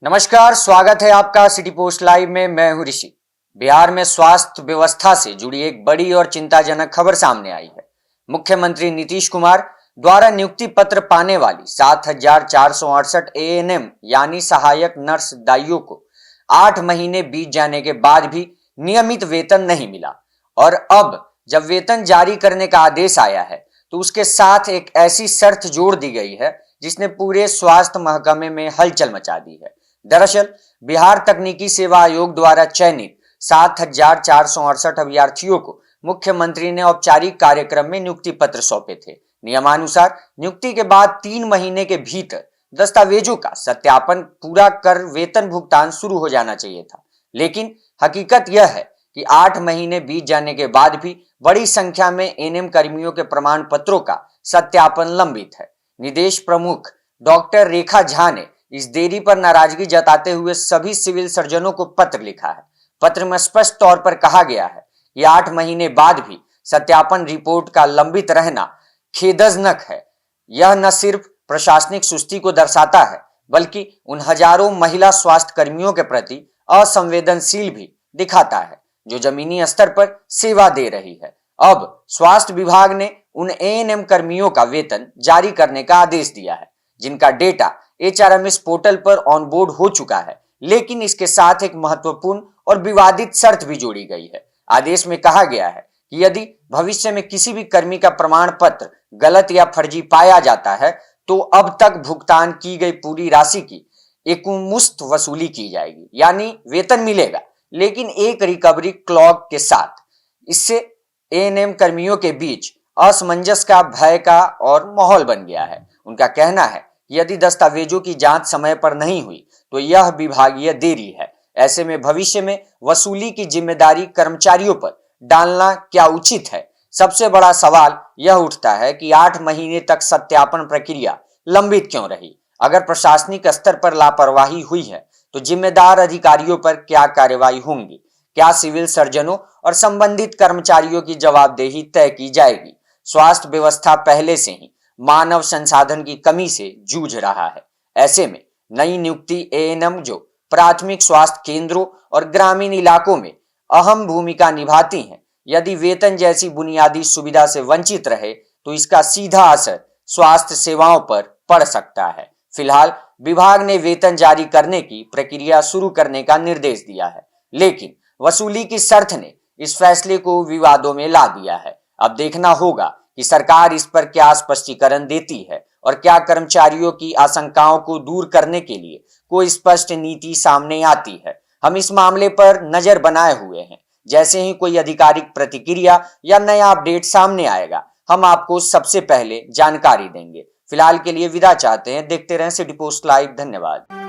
नमस्कार, स्वागत है आपका सिटी पोस्ट लाइव में। मैं हूं ऋषि। बिहार में स्वास्थ्य व्यवस्था से जुड़ी एक बड़ी और चिंताजनक खबर सामने आई है। मुख्यमंत्री नीतीश कुमार द्वारा नियुक्ति पत्र पाने वाली 7,468 एएनएम यानी सहायक नर्स दाइयों को 8 महीने बीत जाने के बाद भी नियमित वेतन नहीं मिला और अब जब वेतन जारी करने का आदेश आया है तो उसके साथ एक ऐसी शर्त जोड़ दी गई है जिसने पूरे स्वास्थ्य महकमे में हलचल मचा दी है। दरअसल बिहार तकनीकी सेवा आयोग द्वारा चयनित 7,468 अभ्यर्थियों को मुख्यमंत्री ने औपचारिक कार्यक्रम में नियुक्ति पत्र सौंपे थे। नियमानुसार नियुक्ति के बाद 3 महीने के भीतर दस्तावेजों का सत्यापन पूरा कर वेतन भुगतान शुरू हो जाना चाहिए था, लेकिन हकीकत यह है कि 8 महीने बीत जाने के बाद भी बड़ी संख्या में एएनएम कर्मियों के प्रमाण पत्रों का सत्यापन लंबित है। निदेश प्रमुख डॉक्टर रेखा झा ने इस देरी पर नाराजगी जताते हुए सभी सिविल सर्जनों को पत्र लिखा है। पत्र में स्पष्ट तौर पर कहा गया है कि 8 महीने बाद भी सत्यापन रिपोर्ट का लंबित रहना खेदजनक है। यह न सिर्फ प्रशासनिक सुस्ती को दर्शाता है बल्कि उन हजारों महिला स्वास्थ्य कर्मियों के प्रति असंवेदनशील भी दिखाता है जो जमीनी स्तर पर सेवा दे रही है। अब स्वास्थ्य विभाग ने उन एएनएम कर्मियों का वेतन जारी करने का आदेश दिया है जिनका डेटा एचआरएमएस पोर्टल पर ऑनबोर्ड हो चुका है, लेकिन इसके साथ एक महत्वपूर्ण और विवादित शर्त भी जोड़ी गई है। आदेश में कहा गया है कि यदि भविष्य में किसी भी कर्मी का प्रमाण पत्र गलत या फर्जी पाया जाता है तो अब तक भुगतान की गई पूरी राशि की एकमुश्त वसूली की जाएगी, यानी वेतन मिलेगा लेकिन एक रिकवरी क्लॉज के साथ। इससे एएनएम कर्मियों के बीच असमंजस का, भय का और माहौल बन गया है। उनका कहना है कि यदि दस्तावेजों की जांच समय पर नहीं हुई तो यह विभागीय देरी है। ऐसे में भविष्य में वसूली की जिम्मेदारी कर्मचारियों पर डालना क्या उचित है? सबसे बड़ा सवाल यह उठता है कि 8 महीने तक सत्यापन प्रक्रिया लंबित क्यों रही? अगर प्रशासनिक स्तर पर लापरवाही हुई है तो जिम्मेदार अधिकारियों पर क्या कार्रवाई होंगी? क्या सिविल सर्जनों और संबंधित कर्मचारियों की जवाबदेही तय की जाएगी? स्वास्थ्य व्यवस्था पहले से ही मानव संसाधन की कमी से जूझ रहा है। ऐसे में नई नियुक्ति एएनएम जो प्राथमिक स्वास्थ्य केंद्रों और ग्रामीण इलाकों में अहम भूमिका निभाती हैं, यदि वेतन जैसी बुनियादी सुविधा से वंचित रहे तो इसका सीधा असर स्वास्थ्य सेवाओं पर पड़ सकता है। फिलहाल विभाग ने वेतन जारी करने की प्रक्रिया शुरू करने का निर्देश दिया है, लेकिन वसूली की शर्त ने इस फैसले को विवादों में ला दिया है। अब देखना होगा कि सरकार इस पर क्या स्पष्टीकरण देती है और क्या कर्मचारियों की आशंकाओं को दूर करने के लिए कोई स्पष्ट नीति सामने आती है। हम इस मामले पर नजर बनाए हुए हैं। जैसे ही कोई आधिकारिक प्रतिक्रिया या नया अपडेट सामने आएगा हम आपको सबसे पहले जानकारी देंगे। फिलहाल के लिए विदा चाहते हैं। देखते रहें सिटी पोस्ट लाइव। धन्यवाद।